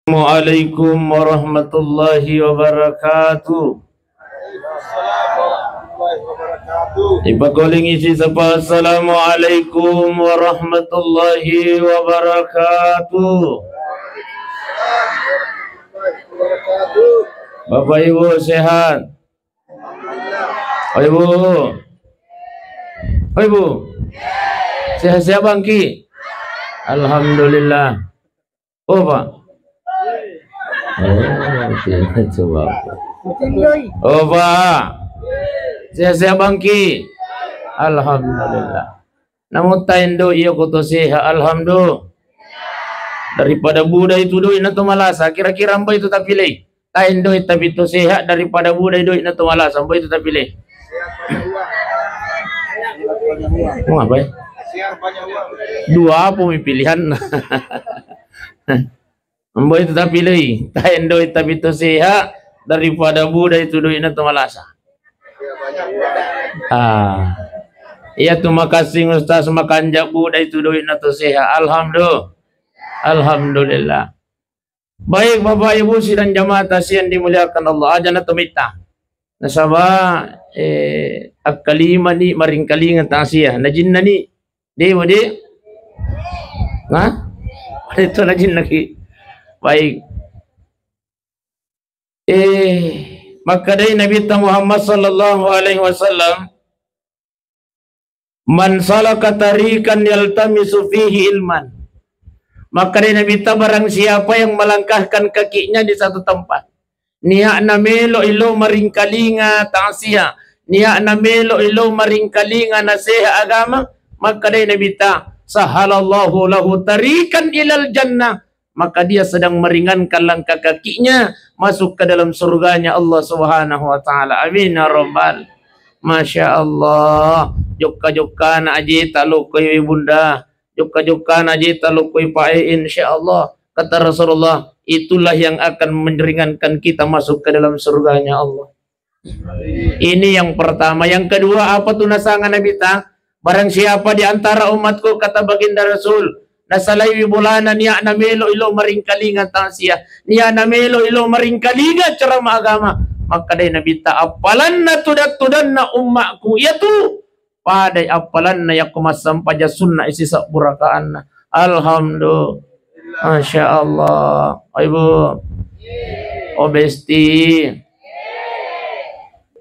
Assalamualaikum warahmatullahi wabarakatuh. Ipa calling isi sapa. Assalamualaikum warahmatullahi wabarakatuh. Bapak Ibu sehat? Oh Ibu. Oh Ibu. Sehat-sehat Bang Ki? Alhamdulillah. Oh Pak. Coba. Oh Pak. Sehat-sehat Bang Ki? Alhamdulillah. Namun taindo iya kuto sehat. Alhamdulillah. Daripada budak itu duit na malasa. Kira-kira mbak itu tak pilih. Taindo tapi itu sehat daripada budak duit na malasa. Mbak itu tak pilih. Mau apa ya? Dua apa pilihan? Mbak itu tak pilih. Taindo tapi itu sehat daripada budak itu duit na malasa. Iya terima kasih Ustaz makan jak budak itu duit na sehat. Alhamdulillah. Alhamdulillah. Baik Bapak Ibu sidang jamaah tasyan dimuliakan Allah. Aja na tumita. Nasaba akalima ni maring kalingan tasya. Najin na ni. Di mo di? Ha? Ito najin lagi. Baik. Maka dari Nabi Muhammad sallallahu alaihi wasallam, man salaka tariqan yaltamisu fihi ilman. Maka dari Nabi barang siapa yang melangkahkan kakinya di satu tempat, niya na melo ilo maring kalinga ta'siya, niya na melo ilo maring kalinga nasiha agama, maka dari Nabi sahalallahu lahu tariqan ilal jannah, maka dia sedang meringankan langkah kakinya masuk ke dalam surganya Allah Subhanahu wa taala. Amin ya rabbal. Masya Allah. Jokka na aji talukoi bunda. Jokka aji talukoi pae insyaallah. Kata Rasulullah, itulah yang akan meringankan kita masuk ke dalam surganya Allah. Ini yang pertama. Yang kedua apa tuh nasangan Nabi ta? Barang siapa di antara umatku, kata baginda Rasul, nasalay bulana niya na melo ilo maring kalinga tasya, niya na melo ilo maring kalinga ceramah agama, maka day Nabi ta apalan na tudan na ummaku yatu paday apalan na yakumasam paja sunnah isi sa burakaan na. Alhamdulillah. Masya Allah. Ibu Obesti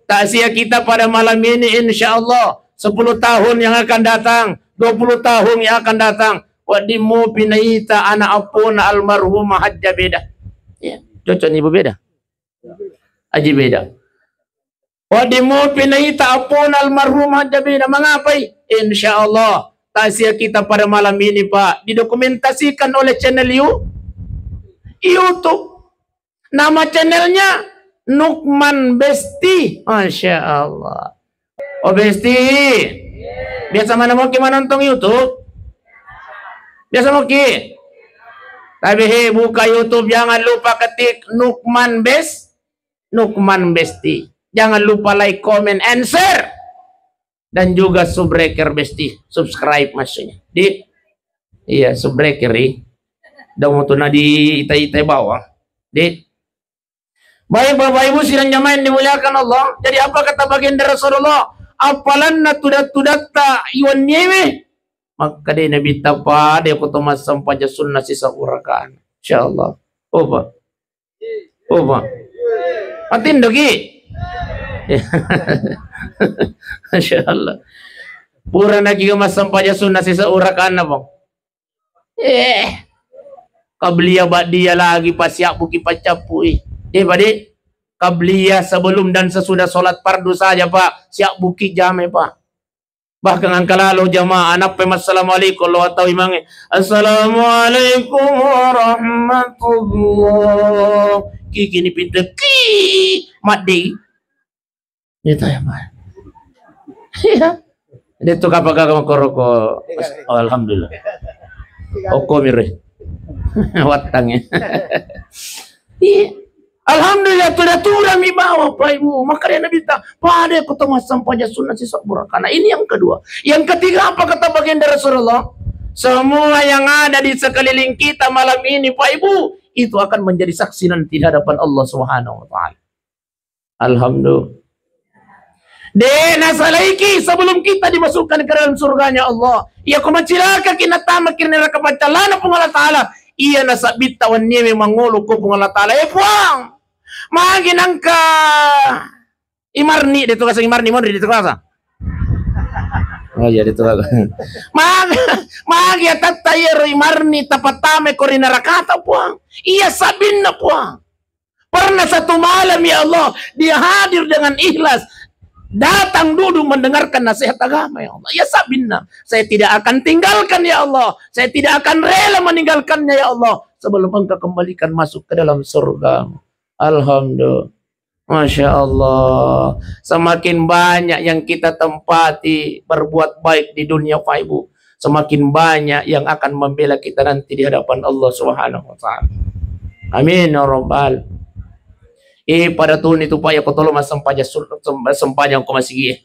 tasya kita pada malam ini insya Allah 10 tahun yang akan datang, 20 tahun yang akan datang, wadimu pinaita anak apuna almarhumah hajja beda. Ya, cocok nih beda. Aji beda. Wadimu pinaita apuna almarhumah hajja beda. Mengapai? Insyaallah tasya kita pada malam ini Pak didokumentasikan oleh channel YouTube. Nama channelnya Nukman Besti. Masya Allah. Oh Besti, biasa mana mau gimana nonton YouTube? Biasa mau ki. Tapi buka YouTube jangan lupa ketik Nukman Besti. Jangan lupa like, comment, and share. Dan juga Subbreaker Besti, subscribe maksudnya. Iya Subbreaker Daw to na di itay bawah. Baik Bapak Ibu sidang jamaah yang dimuliakan Allah. Jadi apa kata baginda Rasulullah? Apalan na tudat ta iwan nyeme. Maka dia Nabi tapa dia kutuma sampaja sunnah sisa urakaan. Insyaallah. Oba. Atin dogi. Insyaallah. Pura lagi ke mas sampaja sunnah sisa urakaan na bang. Kabliya dia lagi pasiak buki pacapu Badi. Kabliyah sebelum dan sesudah sholat fardu saja Pak, siap bukit jame Pak. Bahkan angka lalu jamaah anak pemas assalamualaikum lo atau imangi assalamualaikum warahmatullah kiki ni pintu ki mati itu ya Pak. Iya itu kapag koroko. Oh, alhamdulillah oko mire watangnya. Iya alhamdulillah tudah mi bawa Pak Ibu. Maka dia Nabi pada ketemu sampainya sunnah sisa burakana. Ini yang kedua. Yang ketiga apa kata baginda Rasulullah? Semua yang ada di sekeliling kita malam ini Pak Ibu, itu akan menjadi saksi nanti di hadapan Allah Subhanahu wa taala. Alhamdulillah. Nasalaiki sebelum kita dimasukkan ke dalam surganya Allah. Ia kumacilaka kinatama kirnira kapacalana pong Allah Ta'ala. Ia nasabita wanyeme mangolo ko pong Allah Ta'ala. Puang! Maginang ka Imarni dito kasi Imarni mo dito kasi. Oh iya dito ako. Magi tatayero Imarni tapatame ko rin narakata puang. Ia sabin na puang. Pernah satu malam ya Allah dia hadir dengan ikhlas. Datang duduk mendengarkan nasihat agama ya Allah. Ya sabinna, saya tidak akan tinggalkan ya Allah. Saya tidak akan rela meninggalkannya ya Allah sebelum engkau kembalikan masuk ke dalam surga. Alhamdulillah. Masya Allah. Semakin banyak yang kita tempati berbuat baik di dunia Pak Ibu, semakin banyak yang akan membela kita nanti di hadapan Allah Subhanahu wa taala. Amin ya rabbal. Pada tahun itu Pak ya kotolo mas sempajang ko masigi.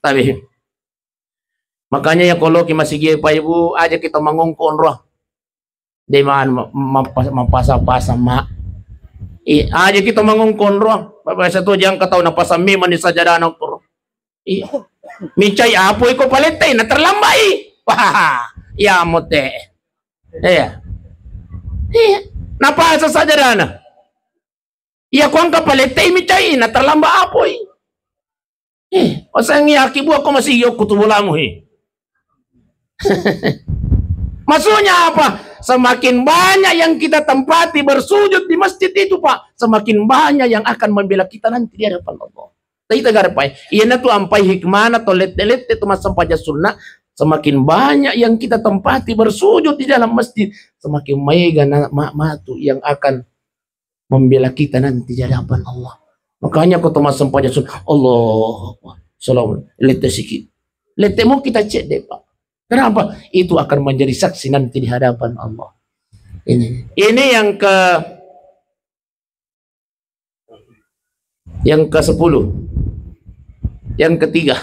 Tapi makanya ya kalau ki masigi Pak Ibu aja kita mangongkon roh. Di mana mapasa-pasa mak. Aja kita mangongkon roh. Bapak satu jang kataw na pasami man ni sajadanan ko. Michay apoy ko paletay na terlambai. Wah, ya mote. Napasa sajadana. Iya kuang kapaletay michay na terlamba apoy. O sang yakibu ako masiyok kutubula mo Maksudnya apa? Semakin banyak yang kita tempati bersujud di masjid itu Pak, semakin banyak yang akan membela kita nanti di hadapan Allah. Tapi tegar Pak, iya na tu ampai hikmana to let itu mas sampaja sunnah. Semakin banyak yang kita tempati bersujud di dalam masjid, semakin mega matu yang akan membela kita nanti di hadapan Allah. Makanya kau Thomas sampainya Allah salam lete sikit. Lete mau kita cek deh Pak. Kenapa? Itu akan menjadi saksi nanti di hadapan Allah. Ini yang ke-10. Yang ketiga.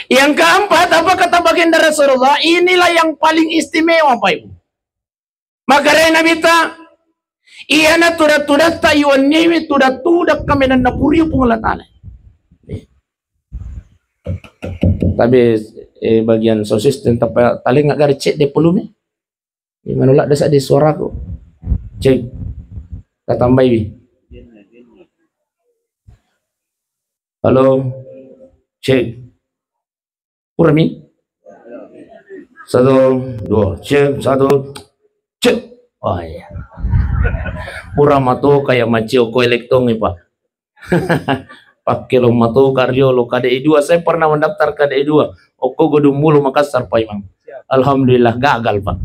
Yang keempat, apa kata baginda Rasulullah? Inilah yang paling istimewa Pak Ibu. Maka Nabi ta iya na tudat tayo niwi tudat kami na napuriyo pong Allah Ta'ala. Tapi bagian sosis tentang taling nggak gari cek de puluh manulak desa di suara ko cek katambay bi. Halo cek kurami 1 2 cek 1 cek. Oh iya. Pura mato kayak macio ko elektong nih Pak. Pakai lo mato karyo lo KDI 2. Saya pernah mendaftar KDI 2. Oko Godung Mulu Makassar Pak Imam. Alhamdulillah gagal Pak.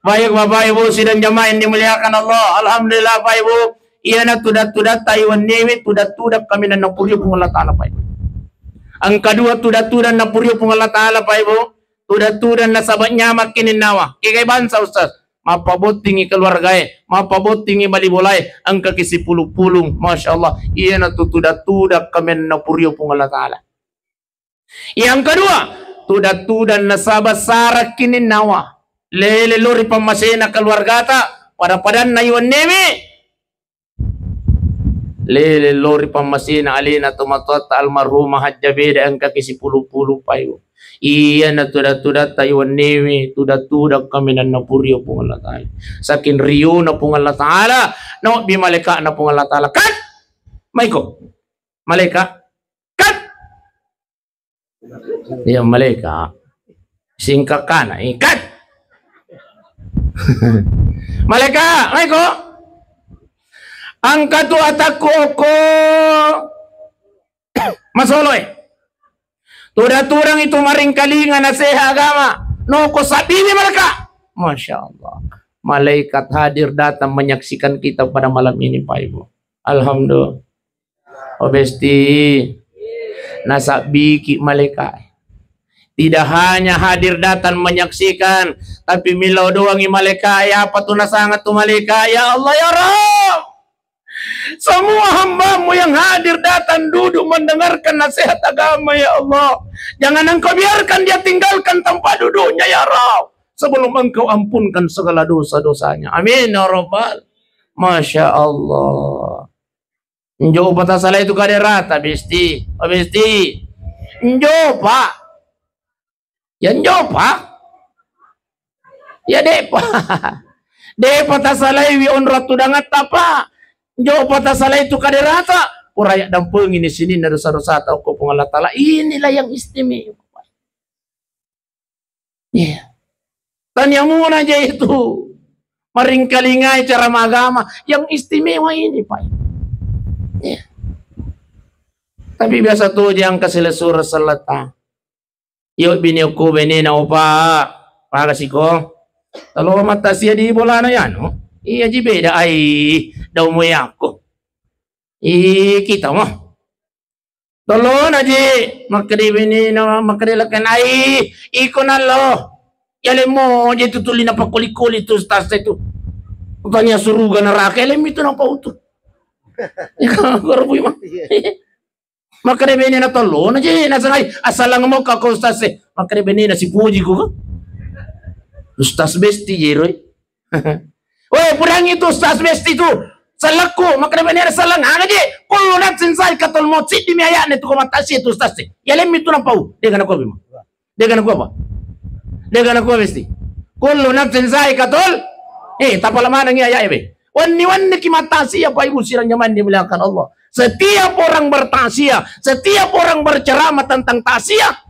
Baik Bapak Ibu sidang jamaah yang dimuliakan Allah. Alhamdulillah Pak Ibu. Iya na tudat Taiwan newi tudat kami na napuryo kung Allah Ta'ala Pak Ibu. Ang kedua tudat na puryo kung Allah Ta'ala Pak Ibu. Tudat na sabatnya makin nawa. Kikay bansa Ustaz. Mapabotingi keluarga, mapabotingi malibulay, ang kakisipulupulong, Masya Allah, iya na tudat kami na puryo pong Allah Ta'ala. Yang kedua, tudat na sabat-sarak kininawa, lelelori pamasena keluarga ta, pada na iwan nemi, lelelori pamasena alina tumatota almarhumah hajjabeda ang kakisipulupulong payo. Iya na tudat tayo newi tudat kami na napuryo pong Allah Ta'ala. Sakin riyo na pong Allah Ta'ala. No, bimalika na pong Allah Ta'ala. Kat! Maiko. Malika. Kat! Iya malika. Singka ka na. Kat! Malika. Maiko. Ang katuatak ko masoloy. Tudat itu maring kalinga na seha agama. No ko sabi ni malaka. Masya Allah. Malaikat hadir datang menyaksikan kita pada malam ini Pak Ibu. Alhamdulillah. Obesti. Nasabiki malaikat. Tidak hanya hadir datang menyaksikan. Tapi milau doang malaikat. Ya apa tu nasangat tu malaikat. Ya Allah ya Rabb. Semua hamba-Mu yang hadir datang duduk mendengarkan nasihat agama ya Allah. Jangan Engkau biarkan dia tinggalkan tempat duduknya ya Rabb, sebelum Engkau ampunkan segala dosa-dosanya. Amin ya Rabbal. Masya Allah. Njo patah salah itu kaderata besti. Besti. Njo Pak. Ya njo Pak. Ya depa. Depa tak salah wi on ratu dangat apa. Njo patah salah itu kaderata. Purayak dampung ini sini na dosa-dosa atau ko Allah Ta'ala. Inilah yang istimewa. Ya. Tanya muna aja itu. Maringkalingai cara agama. Yang istimewa ini Pak. Ya. Tapi biasa tuh yang kasih surah salata. Yuk bini ko bini na opa. Pakasiko. Kalau mata siya di bola na yan, no? Iya ji beda ay daw mo yako. Kita mo. Tolo na ji makadibini na makadilakan ay iko na lo. Yale mo ji tutuli na pakuli-kuli tu stas itu. Tanya suruga na raka yale mito na pauto. Ikaw karabuy mo. Makadibini na tolo na ji nasangay asalang mo ka ko stas makadibini na si Puji ko. Ustaz besti jeroy. Weh, purang itu Ustaz besti itu. Salaku, makanya benar salang aja. Kalau nak sensai katol motsit di miaya netu ko matasi itu Ustaz. Ya lem itu nampau. Dia kana ko bima. Dia kana ko apa? Dia kana ko besti. Kalau nak sensai katol tapala mana ngi aya be. Wani ki matasi apa ibu sirang nyaman dimuliakan Allah. Setiap orang bertasia, setiap orang berceramah tentang tasia,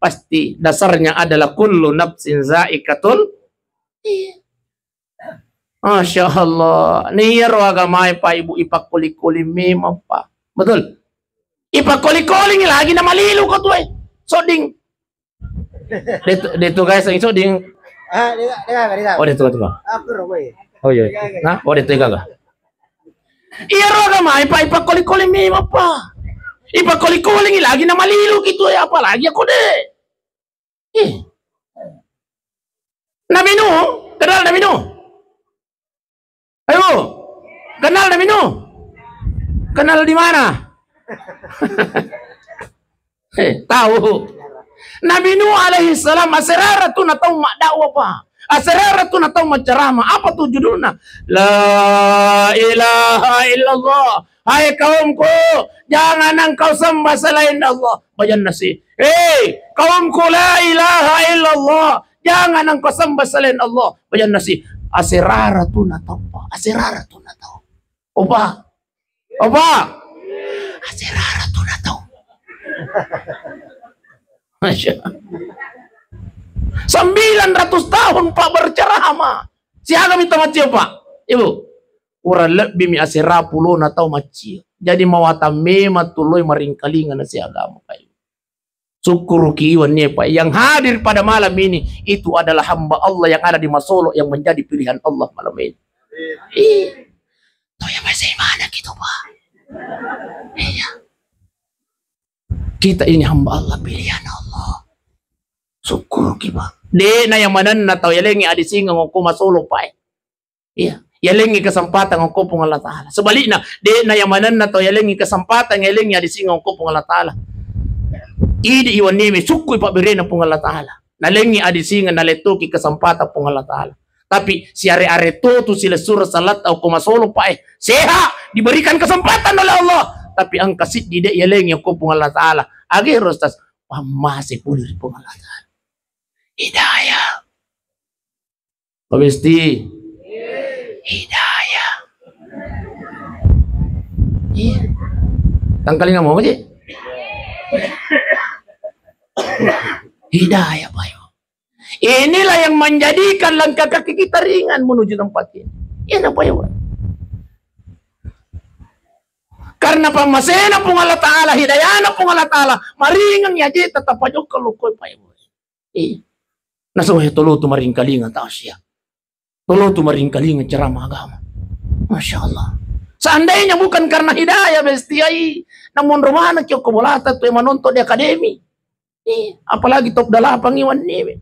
pasti dasarnya adalah kullu nafsin zaikatul. Masya Allah. Niyar agama pa ibu ipakuli-kuli memang pa. Betul. Ipakuli-kuli lagi na malilu ko tuh soding. Dito guys ang soding. Oh dito. Oh iya. Nah, oh dito gaga. Iya agama pa ipakuli-kuli memang pa. Ipakuli-kuli lagi na malilu gitu ya apalagi ako deh. Nabi Nuh, kenal Nabi Nuh? Ayo, kenal Nabi Nuh? Kenal di mana? Tahu. Nabi Nuh alaihi salam asraratu na tahu mak dakwah pa. Asraratu na tahu menceramah. Apa tuh judulnya? La ilaha illallah. Hai kaumku, jangan engkau sembah selain Allah. Bayan nasi. Kaumku la ilaha illallah. Jangan engkau sembah selain Allah. Bayan nasi. Asraratu na tahu. Asraratu na tahu. Opa. Asraratu na tahu. Masya. 900 tahun Pak berceramah. Siapa minta macam Pak? Ibu. Orang lebih mi asera pulo na tau macam. Jadi mawata mema tuloy maringkalingan na si agama kayo. Syukur kiwan niya Pak. Yang hadir pada malam ini itu adalah hamba Allah yang ada di Masolo yang menjadi pilihan Allah malam ini. Itu yang masih mana gitu Pak? Iya. Kita ini hamba Allah, pilihan Allah. Syukur kita. De na yang mana na tau yalengi adisinga ngoko Masolo Pak. Iya. Yalengi kesempatan ngoko pung Allah Ta'ala. Sebaliknya, de na yang mana na tau yalengi kesempatan yalengi adisinga ngoko pung Allah Ta'ala. Idi iwan nimi sukui Pak Birena pung Allah Ta'ala. Nalengi adisinga naletoki kesempatan pung Allah Ta'ala. Tapi si are-are tu sila surah salat au Masolo Pak seha diberikan kesempatan oleh Allah. Tapi ang kasit di de yalengi ngoko pung Allah Ta'ala. Agi rostas masih pulir pung Allah Ta'ala. Hidayah. Pabesti. Hidayah. Iya. Tangkalin mo aja. Hidayah Pak. Inilah yang menjadikan langkah kaki kita ringan menuju tempat ini. Ini apa ya Pak? Karena pamasena pung Allah Ta'ala, hidayah pung Allah Ta'ala, maringan ya je tetap aja kalau kau Pak. Iya. Nasuhay tulo tu maringkalingan taasya. Tulo tu maringkalingan ceramah agama. Masya Allah. Seandainya bukan karena hidayah bestiai, namun romana kyo kubolata tu manonton di akademi. Apalagi top 8 iwan ni.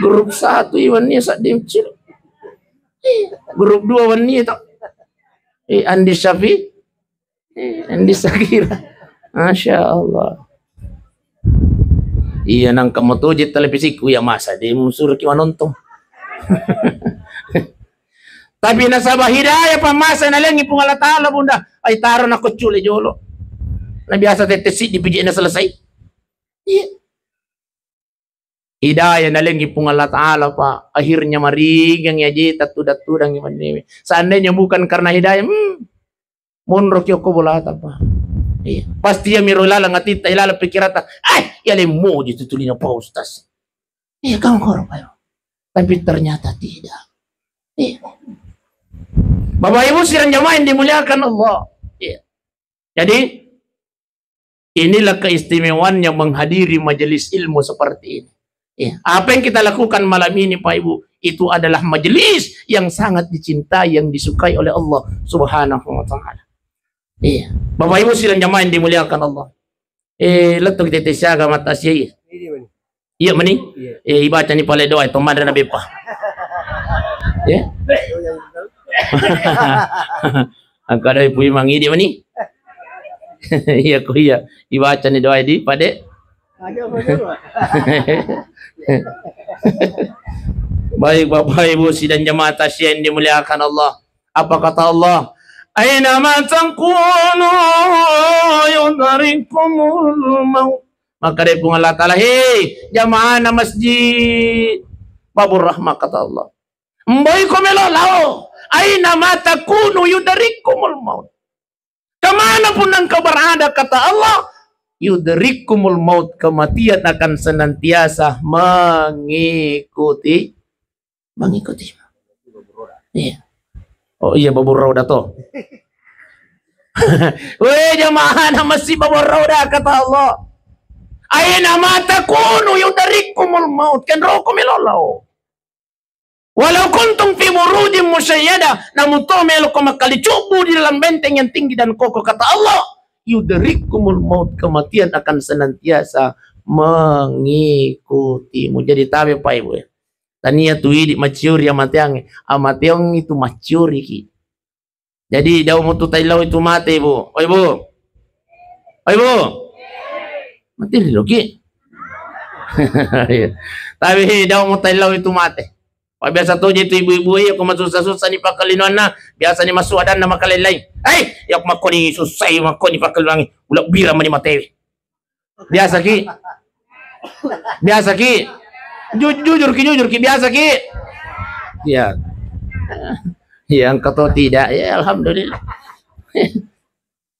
Grup 1 iwan ni sa dimcil. Grup 2 wani itu. Andi Syafi, Andi Sakira. Masya Allah. Iya nang kamu tuh di televisi ku ya masa di musuh ki nonton. Tapi nasabah hidayah pamasa na lang ipong Allah Ta'ala bunda. Ay taro na kutsuli jolo. Na biasa tetesi di pijik na selesai. Iya. Hidayah na lang ipong Allah Ta'ala pa. Akhirnya marigang yaji tatu-datu dang iman nimi. Seandainya bukan karena hidayah, munrok yoko bulata pa. Iya. Pasti ya miro lala ngatita ilala pikirata. Ay, yale mo dito tulina pa ustas. Iya, kamu korong kayo. Tapi ternyata tidak. Iya. Bapak Ibu sidang jamaah yang dimuliakan Allah. Ya. Jadi inilah keistimewaan yang menghadiri majelis ilmu seperti ini. Ya. Apa yang kita lakukan malam ini Pak Ibu, itu adalah majelis yang sangat dicintai, yang disukai oleh Allah Subhanahu wa Ta'ala. Ya. Bapak Ibu sidang jamaah yang dimuliakan Allah. Letuk tete siaga mata siya. Iya mani? Ibaca ni pala doa itu madra nabi pa. Ya. Angkara ibu mangi di mani. Iya ko iya. Ibaca ni doa di pade. Baik Bapak Ibu sidang jamaah tasya yang dimuliakan Allah. Apa kata Allah? Aina ma taqulu yudrikumul maut. Maka dari Allah Ta'ala, hei jamaah na masjid Babur Rahmah kata Allah. Mboy komelo lao. Aina ma takunu yudrikumul maut. Kemana pun engkau berada kata Allah, yudrikumul maut, kematian akan senantiasa mengikuti. Iya. Oh iya Babur Rauda toh. Weh jamaah na masjid Babur Rauda kata Allah. Aina ma takunu yudrikumul maut, kan roko melolo. Walau kuntum fi burujin musyayyada, namun to melo ko makalicubu di dalam benteng yang tinggi dan kokoh kata Allah, yudrikumul maut, kematian akan senantiasa mengikutimu. Jadi tabe Pak Ibu ya. Tania tuh di maciuri amatiang itu maciuri ki. Jadi daw mo tutaylaw itu mate Ibu. Oi Bu. Oi Bu. Mati loki. Tapi daw mo taylaw itu mate. Pag biasa to itu ibu-ibu ya kung masusah-susah ni pakalinon na. Biasa ni masuadan na makalilay. Ay! Yak makoni susay makoni pakaliwangi. Ulak bira man ni matewi. Biasa ki. Biasa ki. Jujur ki biasa ki. Ya. Yang kata tidak ya alhamdulillah.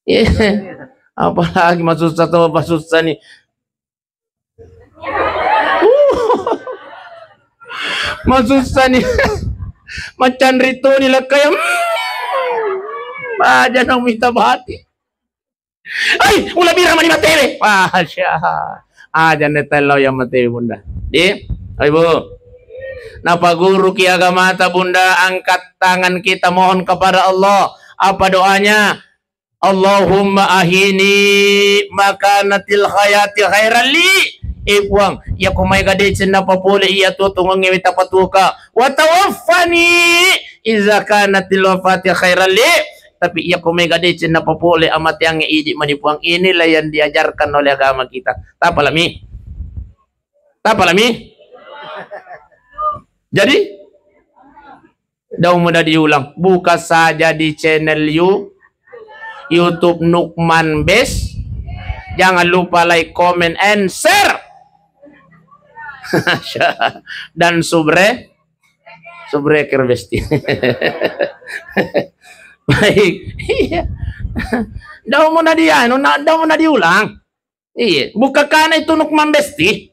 Ya. Apalagi masusah to masusah ni. Masusah nih. Macan rito nila kaya. Aja nang minta bahati. Ay, ula bira man ni matewe. Masya. Aja netelaw yang matewe bunda. Di, ay Bu. Napaguru ki agamata bunda, angkat tangan kita mohon kepada Allah. Apa doanya? Allahumma ahini makanatil hayati khairan li. Ibuang ya kumay gadit na papuli iya tutungong ngimita patuka wa tawaffani iza kanatil wafati khairan li. Tapi iya kumay gadit na papuli amat yang idi manipuang. Inilah yang diajarkan oleh agama kita. Tapalami jadi daw mudah diulang, buka saja di channel YouTube Nukman Best. Jangan lupa like, comment, and share. Dan subre kerbesti. Baik. Iya. Daw mo na diulang. Iya, buka kana itu Nukman Besti.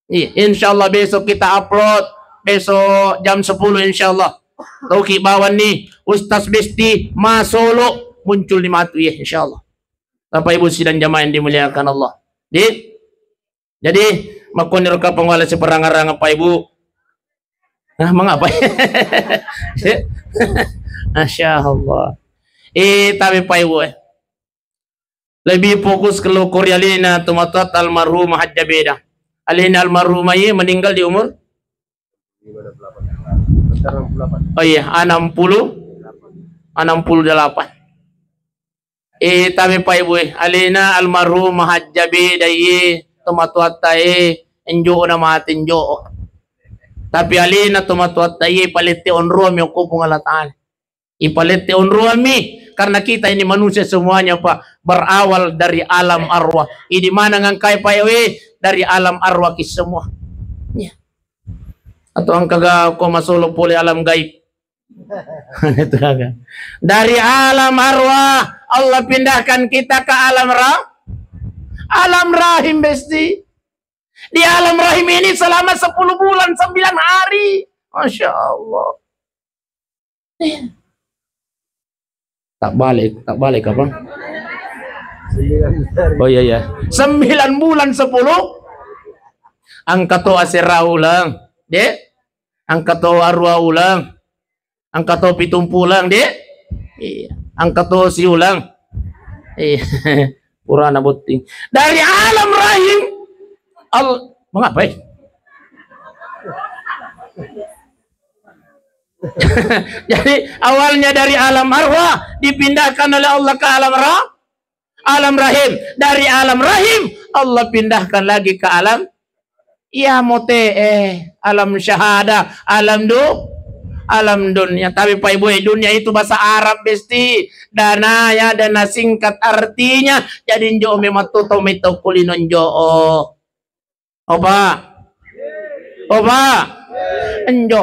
Iya, insyaallah besok kita upload. Besok jam 10 insyaallah. Tauki bawan nih Ustaz Besti Masolo muncul di matu ya insyaallah. Bapak Ibu sidang jamaah yang dimuliakan Allah. Jadi makonir ka pangwala si perang-arang Pak Ibu. Nah, mengapa? Masya Allah. Tapi Pak Ibu lebih fokus ke lukur yalina tumatat almarhumah hajja beda. Alina almarhumah meninggal di umur Oh iya, 68. Tami pa ibu alina almarhum mahajjabi dayi tumatuat tayo enjo na matinjo. Tapi alina tumatuat tayo paliti onruam yung kupong alataan. Ipaliti onruami karena kita ini manusia semuanya Pak berawal dari alam arwah. Ini mana ngangkai pa dari alam arwah kis semua. Ya. Atau ang kaga ko masulog puli alam gaib. Itu agak. Dari alam arwah Allah pindahkan kita ke alam rahim besti. Di alam rahim ini selama 10 bulan 9 hari. Masya Allah. Tak balik apa? Oh iya. 9 bulan 10. Angka to asira ulang, dek. Angka to arwah ulang. Angka to pitumpulang, dek. Iya. Angka to si ulang. Iya. Purana buting. Dari alam rahim mengapa? Jadi awalnya dari alam arwah dipindahkan oleh Allah ke alam rahim. Dari alam rahim Allah pindahkan lagi ke alam alam syahada, alam dunia. Tapi Pak Ibu, dunia itu bahasa Arab besti. Dana singkat artinya jadi njo mematuto mito kulinon jo. Opa njo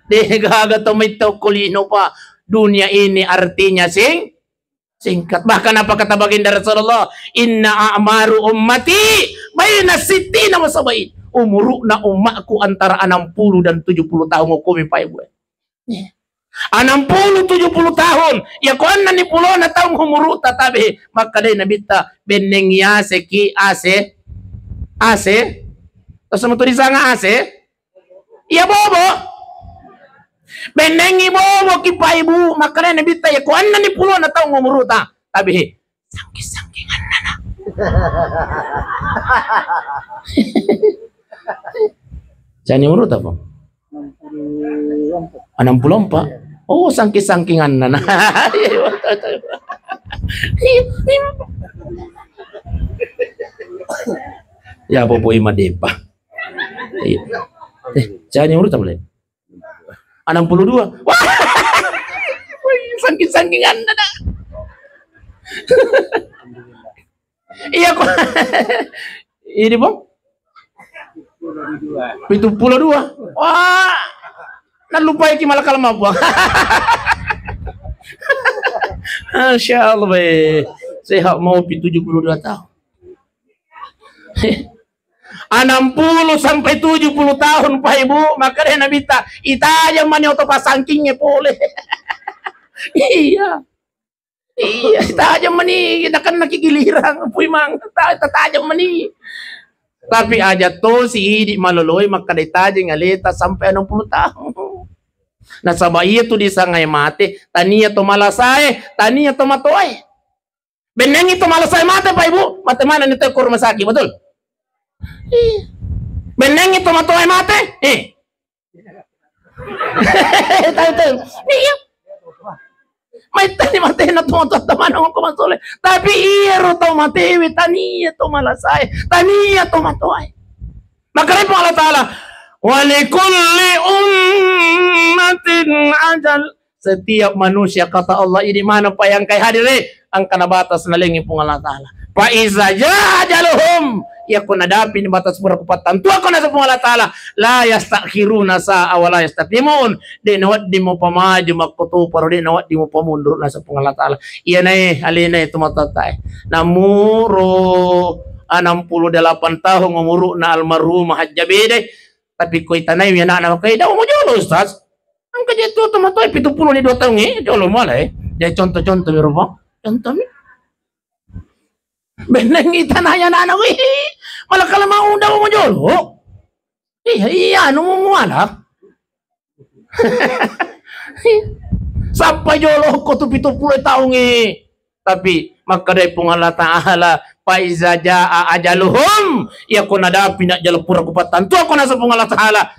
Degaga tomito kulino pa. Dunia ini artinya singkat. Bahkan apa kata baginda Rasulullah? Inna a'maru ummati bayna sittina wa sab'in. Umurna umatku antara 60 dan 70 tahun hukumi Pak Ibu. 60 70 tahun. Ya ko anna ni pulo na tahun humuru tatabi. Maka dai nabita beneng ya seki ase. Terus mo to disanga ase. Iya bobo. Benengi bobo ki pa ibu makanya nabita ya ko anna ni pulo na taong umuruta tabi sangking-sangkingan na. Jani umurut apa? 64. Oh sangking-sangkingan na. Ya popo imadepa. Jani umurut apa boleh? 62. Wah. Sangking-sangkingan na. Iya kok. Ini bang. 72. Wah. Nalupa iki malah kalma po. Masya Allah be. Sehat mau 72 tahun. 60 sampai 70 tahun Pak Ibu, maka dia nabita itaja man auto pasangkingnya pole. Iya itaja mani kan nakikilirang puy mang tataja mani. Tapi aja to si idi maloloy maka itaja ngalita sampai 60 tahun. Nah sabay itu di sangay mate taniya to malasay taniya to matoy. Beneng itu malasay mate Pak Ibu, mate mana nito ko rumah sakit betul? Beneng itu matoy mate. Tahu. Iya. May tani mate na tumatot naman ako kumasole. Tapi iro to mate taniya to malasay. Taniya to matoy. Makaray po Allah Ta'ala. Walikulli ummatin ajal. Setiap manusia kata Allah ini mana pa yang kay hadire ang kanabatas na lingi po Allah Ta'ala. Fa iza jajaluhum yakun nadapin batas berkepatan tu ako na sa Allah Ta'ala la yastakhiruna sa awala yastaqdimun di nawat di mo pamaju makutu pero di nawat di mo pamundur na sa Allah Ta'ala. Iyan ay alina ito matatay namuro 68 tahun umuro na almarhum mahajjabide tapi ko'y tanay yan na kay daw mo jolo ustaz ang kanya ito tumatoy 72 tahun jolo mo ala dahil contoh-contoh biro mo contoh mi beneng itanaya na anak malakala maunda mo jolo iya ano mo wala sampai jolo ko to 70 taong tapi makaday pong Allah Ta'ala paiza jaa ajaluhum yakun ada pinak jalo pura kupatan tu ako na sa pong Allah Ta'ala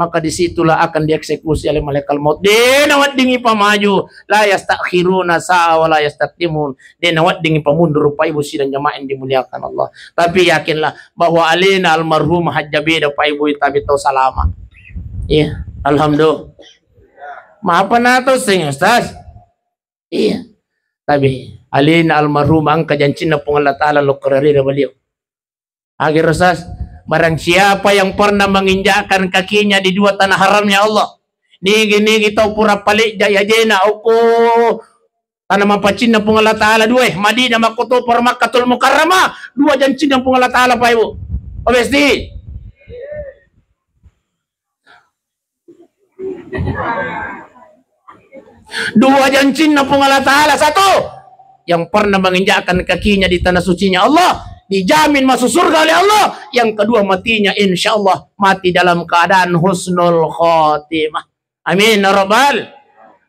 maka disitulah akan dieksekusi oleh malaikat maut. Dia nawat dingi pamaju, la yastakhiruna sa'a wa la yastaqdimun. Dia nawat dingi pamundur Pak Ibu sidang jamaah yang dimuliakan Allah. Tapi yakinlah bahwa alina almarhum hajjabida Pak Ibu tapi tahu salama. Iya, alhamdulillah. Maaf na to sing Ustaz. Iya. Tapi alina almarhum ang kajancin na pong Allah Ta'ala lo karari na baliw. Akhir Ustaz, barang siapa yang pernah menginjakkan kakinya di dua tanah haramnya Allah, nigi tau pura palik jaya jena uko tanah mapacin na pong Allah Ta'ala dua Madinah makuto por Makkatul Mukarramah dua jancin ng pong Allah Ta'ala Pak Ibu. Obesti. Dua jancin ng pong Allah Ta'ala. Satu, yang pernah menginjakkan kakinya di tanah sucinya Allah dijamin masuk surga oleh Allah. Yang kedua, matinya insya Allah mati dalam keadaan husnul khotimah. Amin ya rabbal.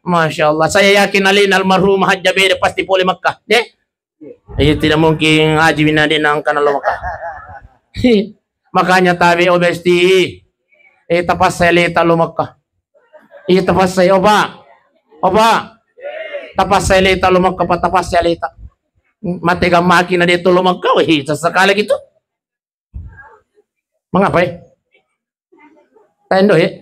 Masya Allah. Saya yakin alin almarhum hajjabida pasti boleh Makkah. Deh? Tidak mungkin haji binadi nangkan Allah Makkah. Makanya tabi obesti. Tapas saya leta lo Makkah. Tapas saya oba. Tapas saya leta lo Makkah pa tapas saya leta. Mati ka makina dito lumagkaw sesekali gitu. Mengapa ya? Tendo ya?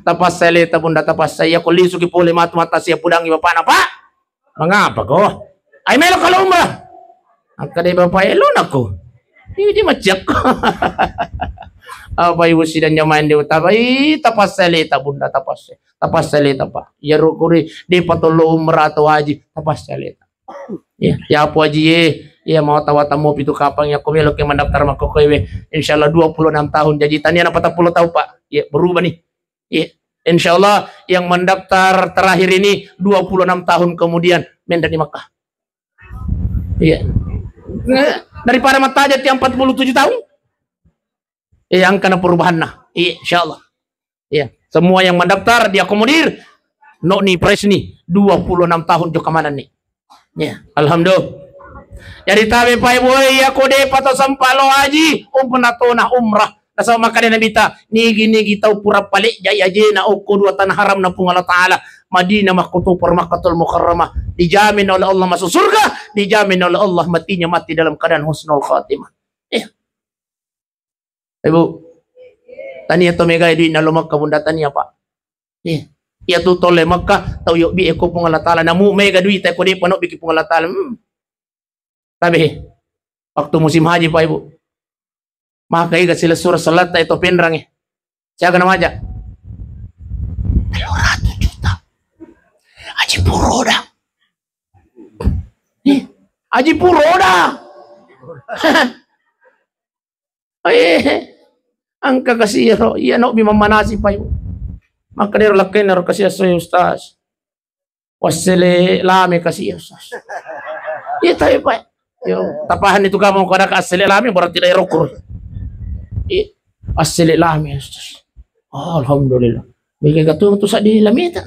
Tapas saya leta bunda tapas saya kulisu ki puli mata siya pudang iba pa na pa. Mengapa ko? Ay melo ka lumrah. Ang kadai bapak elon ako. Hindi matyak ko. Apa Ibu sidang jamaah dia tapai tapas seleta bunda tapas seleta Pak ya rukuri di patolo umrah atau haji tapas seleta ya apa haji ya mau tamu itu kapang ya kumelo ke mendaftar mako kowe insyaallah 26 tahun jadi tanya apa 40 tahun Pak ya berubah nih ya insyaallah yang mendaftar terakhir ini 26 tahun kemudian mendak di Makkah ya daripada matajat yang 47 tahun yang kena perubahan nah, insyaallah. Ya, semua yang mendaftar diakomodir. No ni pres ni 26 tahun jo kamanan ni. Ya, alhamdulillah. Jadi tabi Pak Ibu ya kode pato sampalo haji umpenato na umrah. Nasa makanya Nabi ta nigi tau pura palik jaya jena uko dua tanah haram na pung Allah Ta'ala Madinah makutu por Makkatul Mukarramah dijamin oleh Allah masuk surga, dijamin oleh Allah matinya mati dalam keadaan husnul khatimah. Ibu, tania to mega di na Makkah bunda tania Pak. Ya tu tole Makkah tau yo bi eko pung Allah Ta'ala namu mega duit ko di pano bi pung Allah Ta'ala. Tapi waktu musim haji Pak Ibu. Maka iga sila surah salat itu penrang Siapa nama aja? 200 juta. Haji Puroda. Haji Puroda. Angka kasiro iya no bimamanasi pa yun makadero laki na kasi aso yung Ustaz wasile lami kasi Ustaz iya tayo pa yung tapahan itu kamu kada ka asile lami berarti na irokor iya asile lami Ustaz alhamdulillah may kagatulong to sa dilamita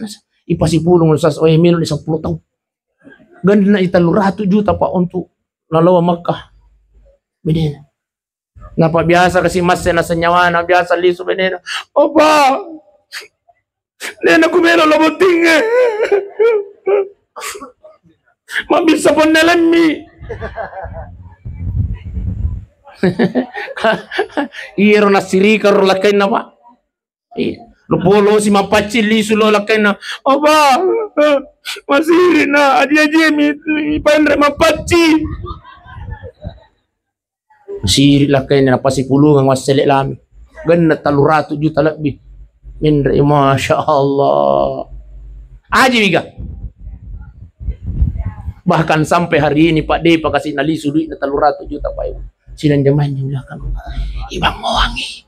ipasipulong Ustaz o emilo ni 10 taon ganda na italurato juta pa untuk lalawa Makkah bedena. Napa biasa kasi mas na senyawa na biasa liso benena. Opa. Nena kumelo loboting. Mabisa pon nalami. Iro na sirika ro lakay na pa. Lupolo si mapachi liso lo lakay na. Opa. Masiri na adi mi pandre mapachi. Siri lah kain na pasipulungan wasile lami. Ganna 300 juta lebih. Mindre masya Allah. Aji biga. Bahkan sampai hari ini Pak D Pak kasih nalisu duit na 300 juta Pak Ibu. Sinan jaman yang kan. Ibang mawangi.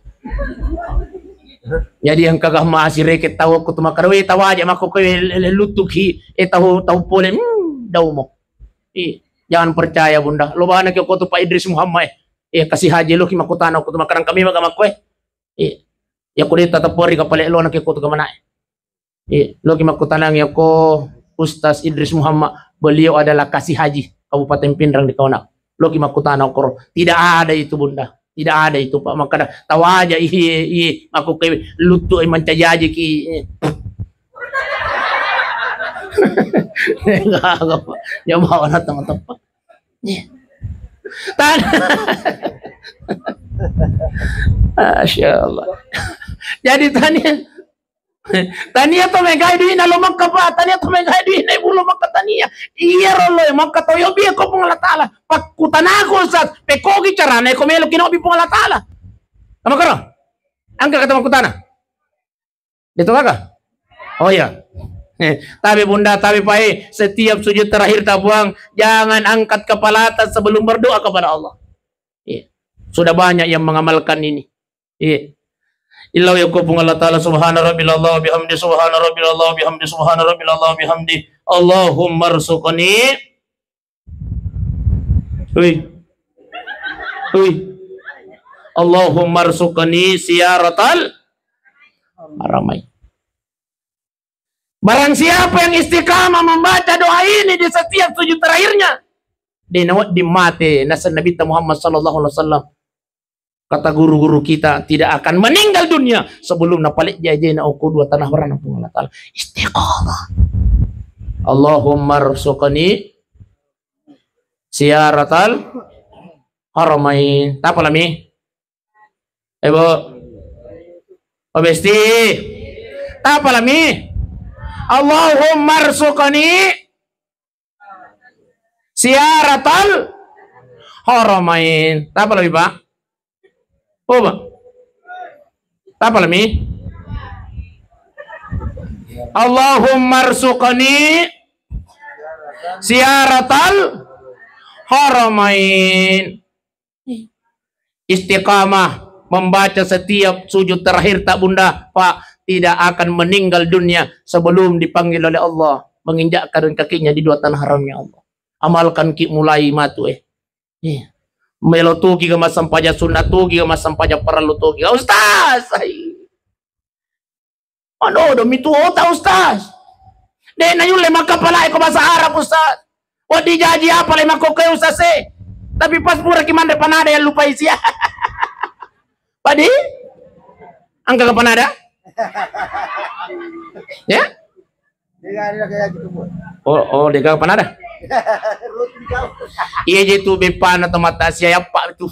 Jadi yang kagak masih reket tahu aku tuh makarwe tahu aja mako lutuk tahu pole daw mo. Jangan percaya bunda. Lo bahan ko tuh Pak Idris Muhammad. Kasih haji lo kimakutana ko tumakarang kami magamakwe. Ya ko dito tapori kapale lo nakikuto ka mana. Lo kimakutana ng ko Ustaz Idris Muhammad, beliau adalah kasih haji Kabupaten Pindrang di Kauna. Loki makutana koro. Tidak ada itu bunda. Tidak ada itu Pak. Maka tahu aja aku kayak lutu mancajaji ki. Enggak. Ya mau na teman-teman. Masya Allah. Jadi tania to megai duit na lumang ka pa. Tania to megai duit na ibulo maka tania. Iya rolo maka to yobi ko pong latala. Pagkutana ko sa pekogi charana ko melo kinobi pong latala. Tama ka ro? Angka kata makutana. Dito ka? Oh ya. Tapi bunda, tapi pai setiap sujud terakhir tabuang jangan angkat kepala atas sebelum berdoa kepada Allah. Sudah banyak yang mengamalkan ini. Illa yakupung Allah Ta'ala subhana rabbil Allah bihamdi subhana rabbil Allah bihamdi subhana rabbil Allah bihamdi Allahumma rzuqni Allahumma rzuqni siyaratal haramai. Barang siapa yang istiqamah membaca doa ini di setiap sujud terakhirnya, di mati nasa Nabi Muhammad sallallahu alaihi wasallam. Kata guru-guru kita tidak akan meninggal dunia sebelum napalik jajena uku dua tanah barang Allah Taala. Istiqamah. Allahumma rzuqni siyaratal haramain. Apa lami? Ibu. Obesti. Apa lami? Allahumma rzuqni siyaratal haramain. Apa lagi Pak? Oh Pak. Apa lagi? Allahumma rzuqni siyaratal haramain. Istiqamah membaca setiap sujud terakhir tak bunda Pak, tidak akan meninggal dunia sebelum dipanggil oleh Allah menginjakkan kakinya di dua tanah haramnya Allah. Amalkan ki mulai matu melotuki ke masam paja sunnatuki ke masam paja paralutuki ustaz do mitu ota ustaz de na yule makapala ko bahasa Arab ustaz wadi jaji apa le makoke ustaz tapi pas pura kimande panada yang lupa isi padi angka ke panada ya oh dega panada iya jitu bepana temata siya pak itu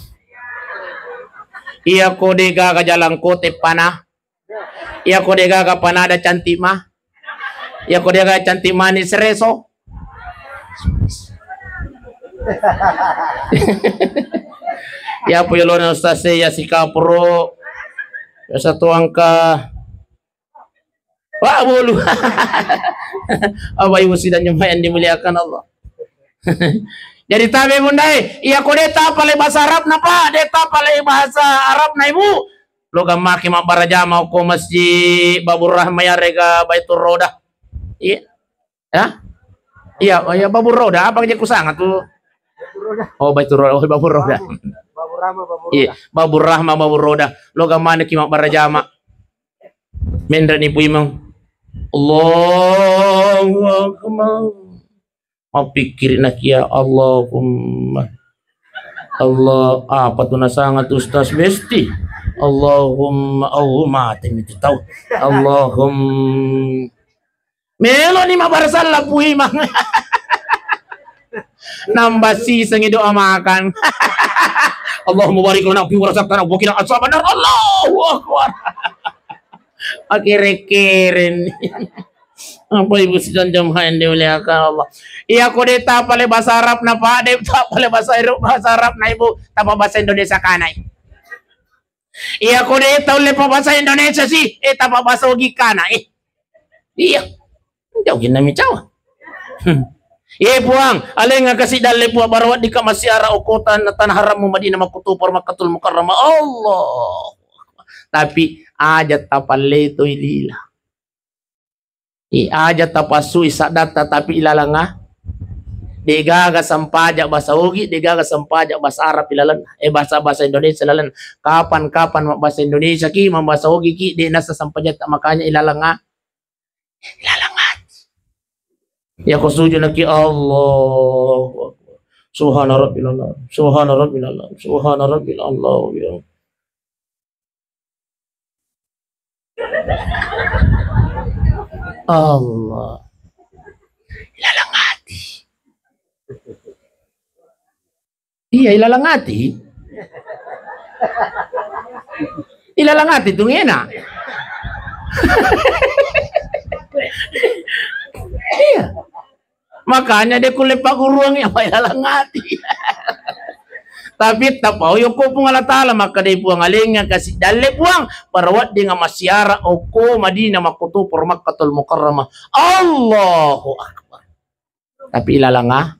iya ko dega ka jalang kote panah iya ko dega ka panada cantik mah iya ko dega cantik manis reso ya po yolona ustaz ya sikapro ya satu angka wah bolu apa ibu sidang yang dimuliakan Allah. Jadi tabe bunda iya ko deta pale bahasa Arab napa deta pale bahasa Arab na ibu lo gamaki mabaraja mau ko masjid Babur Rahma ya rega Baitur Roda iya ya iya oh ya Babur Roda apa aja kusangat tuh oh Baitur Roda oh Babur Roda iya Babur Rahma Babur Roda lo gamaki mabaraja ma mendra ni pu imang Allahu Akbar. Mau pikirin ya Allahumma Allah apa tuh sangat ustaz besti Allahumma itu tahu Allahumma melo ni mabarasal pui mang nambah si sengi doa makan Allahumma barik lana fi warzaqna wa qina azaban Allahu akbar akhirnya keren apa ibu sidang jamaah yang dimuliakan Allah. Iya ko deta pale bahasa Arab na pa, deta pale bahasa Arab na ibu, tapa bahasa Indonesia kanay. Iya ko deta ule pa bahasa Indonesia si, tapa bahasa ugi kanay. Iya, jauh gina mi cawa. Iya puang, alay nga kasi dali po barawat di ka masyara ukutan na tanah haram mo madina makutupor makatul mukarrama Allah. Tapi ajat tapal ito ilila. Aja tapasu isa data tapi ilalanga degaga sampajak bahasa ugi degaga sampajak bahasa Arab ilalan bahasa Indonesia ilalan kapan bahasa Indonesia ki bahasa ugi ki de nasa sampajak makanya ilalanga ya ko sujud na ki Allah Subhana rabbil a'la. Subhana rabbil a'la. Subhana rabbil a'la. Allah. Ilalang hati. Iya, ilalang hati. Ilalang hati itu enak. Iya. Makanya dia kulit pak guruang yang ilalang hati. Tapi tapau yoko pung Allah Ta'ala maka dia puang alingnya kasih dalil puang parawat dengan masyara oko Madinah makutu por Makkatul Mukarramah. Allahu Akbar. Tapi ilalanga.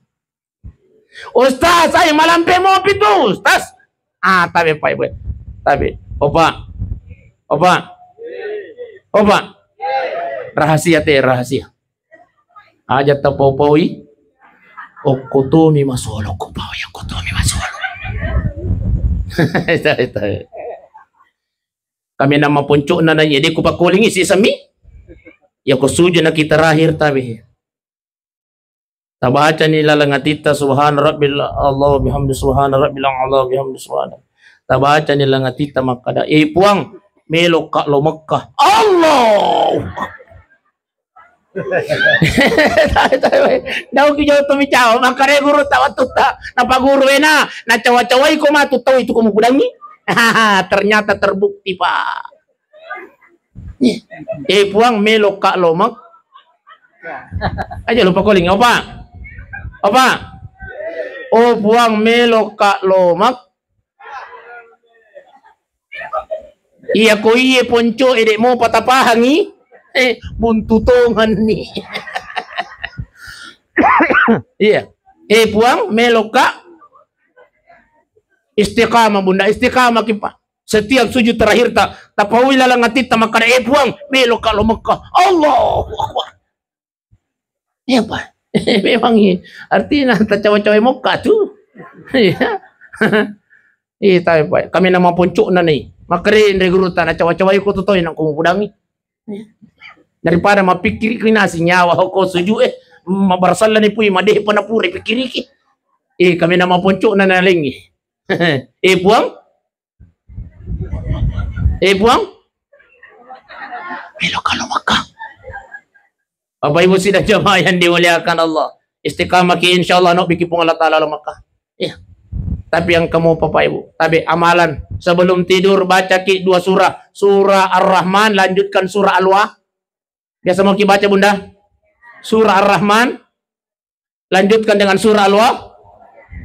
Ustaz, saya malam pe mau pitu, Ustaz. Tapi pak ibu. Tapi opa. Rahasia teh rahasia. Aja tapau-paui. Okutu mi masolo ko pau yang kutu mi masolo. Itu. Kami nama puncuk na jadi ku pakuling isi sami. Ya ko suju na kita rahir tabi. Tabaca nila langatita subhana rabbil Allah bihamdi subhana rabbil Allah bihamdi subhana. Tabaca nila langatita makada puang melok ka lo Makkah. Allah. Daw kiyo tumicaw makare guru tawa tuta napaguru na cawa-cawai ko matutaw itu kumukudangi. Ternyata terbukti pak. Puang melok ka lomak aja lupa calling opa puang melok ka lomak iya ko iye ponco ede mo patapahangi buntutongan nih. Iya. Puang meloka istiqamah bunda istiqamah kipa. Setiap sujud terakhir tapawi lalangatit makana puang meloka lo Mekah. Allahu Akbar. Iya pak. Memang artinya cawa-cawa Mekah tuh. Iya. Iya tapi pak. Kami nama puncuk na nih. Makarin regurutan cawa-cawa ikut tutoy nang kumukudangi. Daripada mapikir nasi nyawa ko suju mabarsala ni puy madeh panapuri pikiri ki. Kami nama puncuk na nalingi. Puang? Melo kalau Makkah. Bapak Ibu sidang jamaah yang dimuliakan Allah. Istiqamah ki insyaallah no biki pung Allah Ta'ala Makkah. Iya. Tapi yang kamu Bapak Ibu, tapi amalan sebelum tidur baca ki 2 surah. Surah Ar-Rahman lanjutkan surah Al-Wa. Biasa mau baca bunda surah Ar-Rahman lanjutkan dengan surah Al-Wa.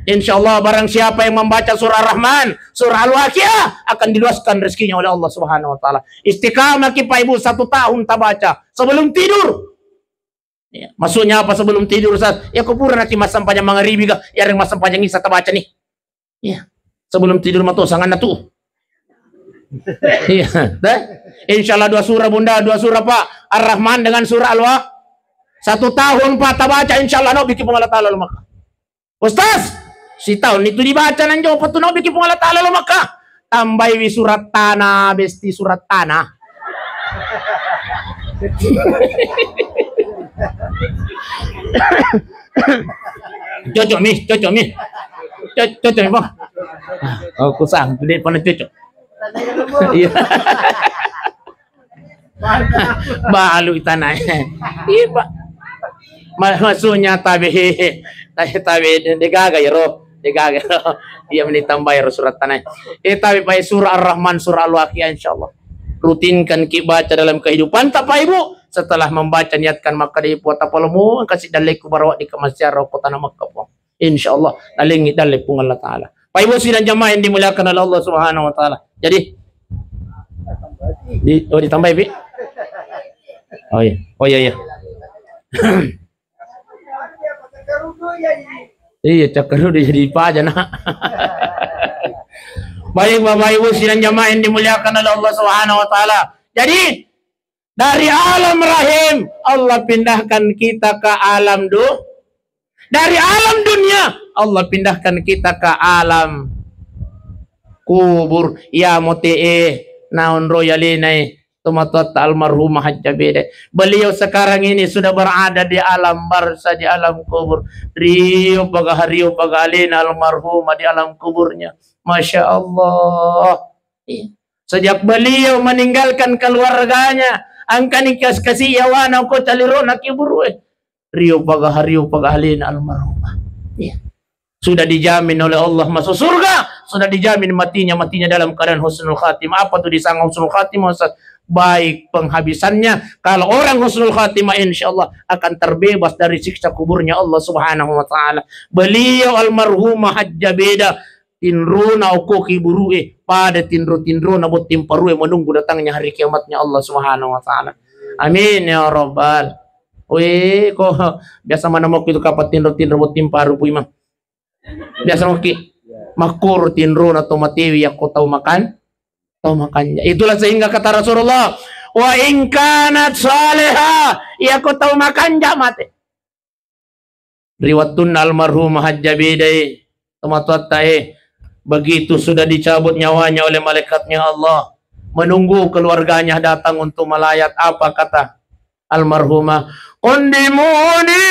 Insyaallah barang siapa yang membaca surah Ar-Rahman surah Al-Waqiah akan diluaskan rezekinya oleh Allah Subhanahu wa taala. Istiqamah kita Ibu 1 tahun tak baca sebelum tidur. Ya, maksudnya apa sebelum tidur Ustaz? Ya kupura nanti masam panjang mangaribi ga ya ring masam panjang isa tak baca nih. Ya. Sebelum tidur mah tuh sangan tuh. Iya, insyaallah 2 surah bunda, 2 surah pak Ar-Rahman dengan surah Al-Wa 1 tahun pak tak baca insyaallah no bikin pengalat ta'ala lo maka Ustaz si tahun itu dibaca nanjo patu no bikin pengalat ta'ala lo maka tambah wi surat tanah besti surat tanah. Cocok mi bang. Oh kusang gede pana cocok. Iya. Balu tanah. Iya pak. Maksudnya tabi degaga ya roh. Dia menitambah ya surat tanah. Tapi pak surah Ar-Rahman surah Al-Waqiah insyaallah. Rutinkan kita baca dalam kehidupan tak pak Ibu. Setelah membaca niatkan maka di buat apa lemu kasih dalil ku barawak di kemasyar kota Makkah po. Insyaallah dalingi dalil pun Allah Taala. Pak Ibu sidang jamaah yang dimuliakan oleh Allah Subhanahu wa taala. Jadi ditambah Bi. Oh iya. Iya cakar udah jadi paja nak. Baik Bapak Ibu sidang jamaah yang dimuliakan oleh Allah Subhanahu wa taala. Jadi dari alam rahim Allah pindahkan kita ke alam dari alam dunia Allah pindahkan kita ke alam kubur ya mote naon royalinai Tumatot almarhumah Hajjabeda. Beliau sekarang ini sudah berada di alam barzah, di alam kubur. Rio pagalina almarhumah di alam kuburnya. Masya Allah. Sejak beliau meninggalkan keluarganya, angkani kasih yawana ko taliro na kiburu. Rio pagalina almarhumah. Sudah dijamin oleh Allah masuk surga. Sudah dijamin matinya dalam keadaan husnul khatimah. Apa tuh disangka husnul khatimah? Baik penghabisannya. Kalau orang husnul khatimah insyaallah akan terbebas dari siksa kuburnya Allah Subhanahu wa taala. Beliau almarhumah Hajjabeda tinruna ukoki burue pada tinro na bot timparue menunggu datangnya hari kiamatnya Allah Subhanahu wa taala. Amin ya rabbal. Weh kok biasa mana mau itu kapat tinro bot timparu pu imam. Biasa mau ki makur tinro na tomatewi aku tahu makan. Makannya. Itulah sehingga kata Rasulullah, wa in kanat salihah, ya kau tahu makan mati. Riwatun almarhumah Hajjabeda begitu sudah dicabut nyawanya oleh malaikatnya Allah, menunggu keluarganya datang untuk melayat. Apa kata almarhumah? Kondimuni,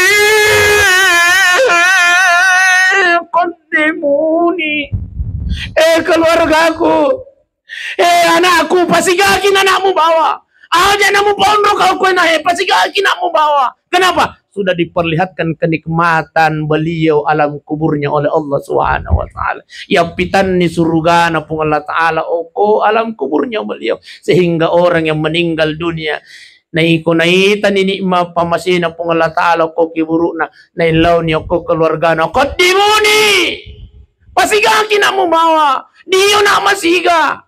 keluargaku, anakku, pasigakin anakmu bawa. Aja namu pondok kau kena pasigakin anakmu bawa. Kenapa? Sudah diperlihatkan kenikmatan beliau alam kuburnya oleh Allah Subhanahu wa taala. Yang pitan ni surga na pung Allah taala oko alam kuburnya beliau, sehingga orang yang meninggal dunia naiko naitan ini ma pamasina pung Allah taala ko kiburu na nailaw ni ko keluarga na kodimuni. Pasigakin anakmu bawa. Dia nak masiga.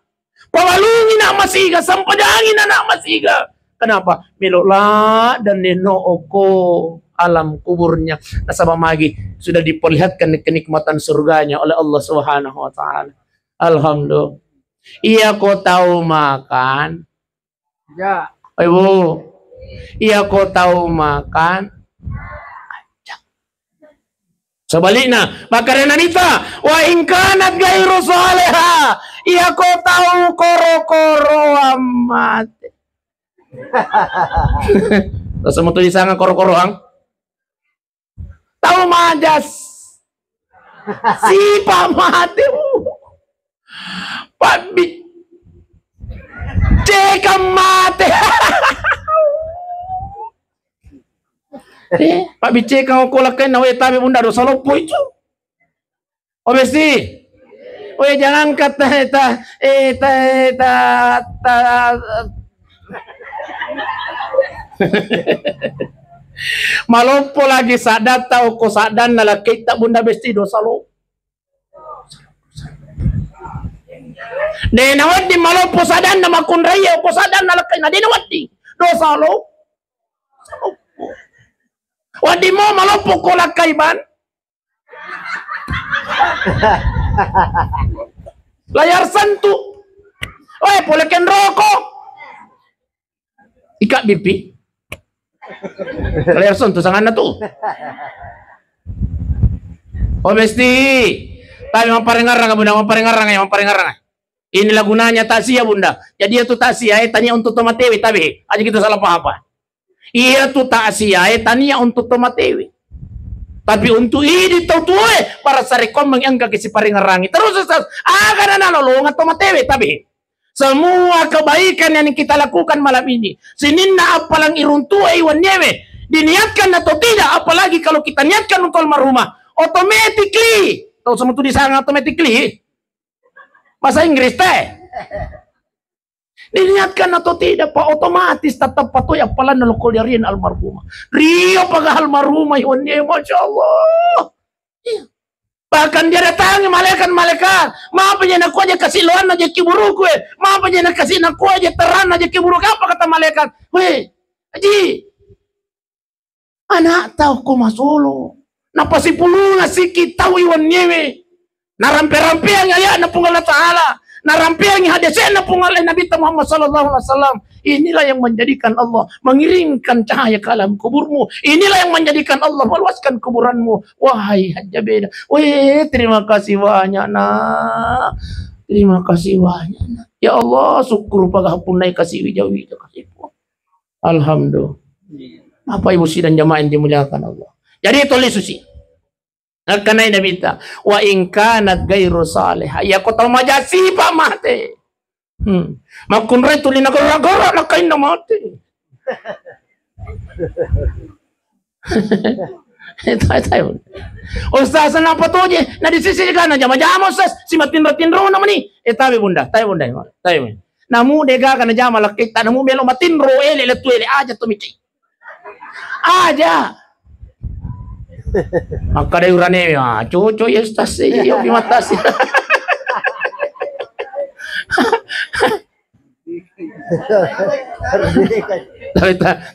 Pawalungin na masiga, sampadangin na masiga. Kenapa? Milola dan neno oko alam kuburnya. Nasabah magi sudah diperlihatkan kenikmatan surganya oleh Allah Subhanahu wa taala. Alhamdulillah. Iya kau tahu makan? Ya. Ibu. Iya kau tahu makan? Sebaliknya, makanya nanita wa in kanat ghairu salihah, iya kau tahu koro-koro amat. Terus mau tulis sangat koro-koro ang? Tahu majas. Si pamati. Pabi. Cekam mati. Pak bice kau kolakkan nawe tabi bunda dosa lopo itu. Obesi. Oh jangan kata malompo lagi sadat tau ko sadan nala kita bunda besti dosa lopo. De nawadi malompo sadan na makunraya ko sadan nala kay na de nawadi dosa lopo. Wadi mo malopok ko lakay ban. Layar santu. Oy, poleken roko. Ika bipi. Layar santu sangan na to. O besti. Tayo mamparengarang bunda, mamparengarang. Inilah gunanya tasya bunda. Jadi itu tasya tanya untuk tomatewi tabi. Aja kita salah apa. Iya tu taksiyah tania untuk tomatewi. Tapi untuk ini tahu para sarekom menganggap si paringarangi. Terus akan nolongan tomatewi tapi semua kebaikan yang kita lakukan malam ini sininna apalang iruntua iwan nyewe diniatkan atau tidak, apalagi kalau kita niatkan untuk almarhumah automatically. Tahu semua itu disana automatically. Bahasa Inggris teh. Diniatkan atau tidak Pak, otomatis tetap patoy apalan nalukol yarin almarhumah. Rio paga almarhumah yunnya, Masya Allah. Bahkan dia datangi malaikat. Maaf aja nak aja kasih loan aja kiburu gue. Maaf aja nak kasih nak aja teran aja kiburu. Apa kata malaikat? Weh, Haji. Anak tahu ko masolo. Napasi pulu ngasih kita iwan nyewe. Narampe-rampe ang ayat na pungal na ta'ala. Narampiang hadisnya na pungal Nabi Muhammad sallallahu alaihi wasallam. Inilah yang menjadikan Allah mengirimkan cahaya ke alam kuburmu. Inilah yang menjadikan Allah meluaskan kuburanmu. Wahai Hajjabeda. Wih, terima kasih banyak nak. Terima kasih banyak nak. Ya Allah, syukur pagahapon na kasih wijawi kasih po. Alhamdulillah. Apa ibu sidang jamaah yang dimuliakan Allah. Jadi itu susi. Nakanay nabita. Wa in kanat gairu salih. Ya ko tahu majasi pa mate. Makunray tuloy na gara-gara na kain na mate. Tayo. Ustaz na patuloy na disisigan na jama-jama ustaz si matinro-tinro naman ni. Tabi bunda, tayo bunda. Tayo. Namu dega kana jama lakita namu melo matinro ele letuele aja tumici. Aja. Maka day urane ya, cucu ya ustaz yo pimatas.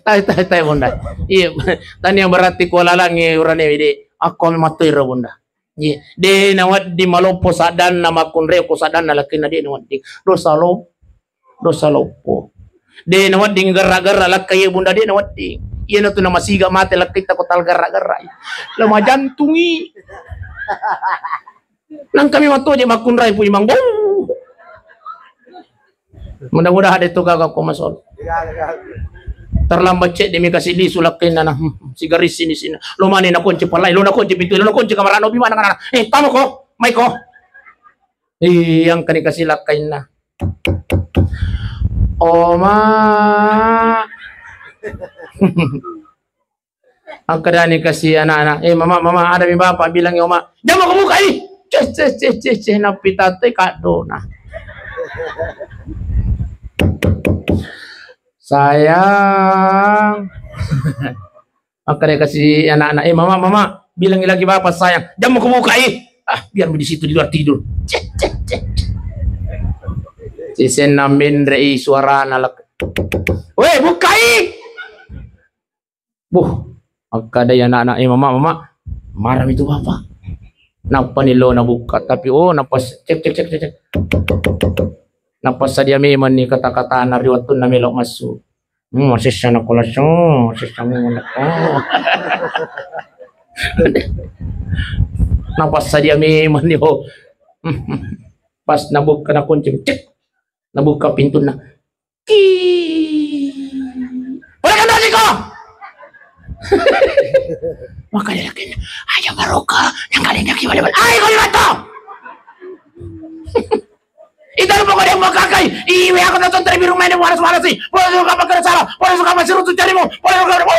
Tayo bunda. Iya, tani yang berarti kuala langi urane ide. Ako matiro bunda. Iya, de nawat di malopo sadan nama kunre ko sadan na laki na de nawat di. Dosa lopo. De nawat di gara-gara lakay bunda de nawat di. Iya na to na masiga mate lakay ta ko tal gara-gara. Lama jantungi. Nang kami mato je makunray po imang bo. Mudah-mudahan itu kagak ko masol. Terlambat cek demi kasih li sulakin na sigaris sini. Lumani na kunci palay, lo na kunci pintu, lo na kunci kamarano bimana kana. Tamo ko, may ko. Yang kani kasih lakain na. Oma. Ang kadani kasih anak-anak. Mama, ada mi bapak bilang ya Oma, jangan kamu buka ini. Ceh, napitate kado na. Sayang. Maka dia kasih anak-anak, mama, bilang lagi bapak sayang, jangan kamu buka ini. Biar di situ di luar tidur. Ceh. Sisen namin rei suara nalak. Weh, bukai. Maka ada anak-anak, mama, marah itu bapak. Napa nilo na buka, tapi napas cek. Napas sadia memang ni kata-kata na riwatun na melok masuk. Masih sana kolasyon, masih sana napas sadia memang ni pas nabuka na kunci, cek. Nabuka pintu na. Wala ka nasi ko! Makanya yakin, ayo baroka, yang kalian yakin balik. Ay, kau lihat to! Ito mo ko yung makakay. Iiwi ako na itong tribirong may waras-waras eh. Wala suka magkarasala. Wala suka masirutong tiyari mo. Wala suka...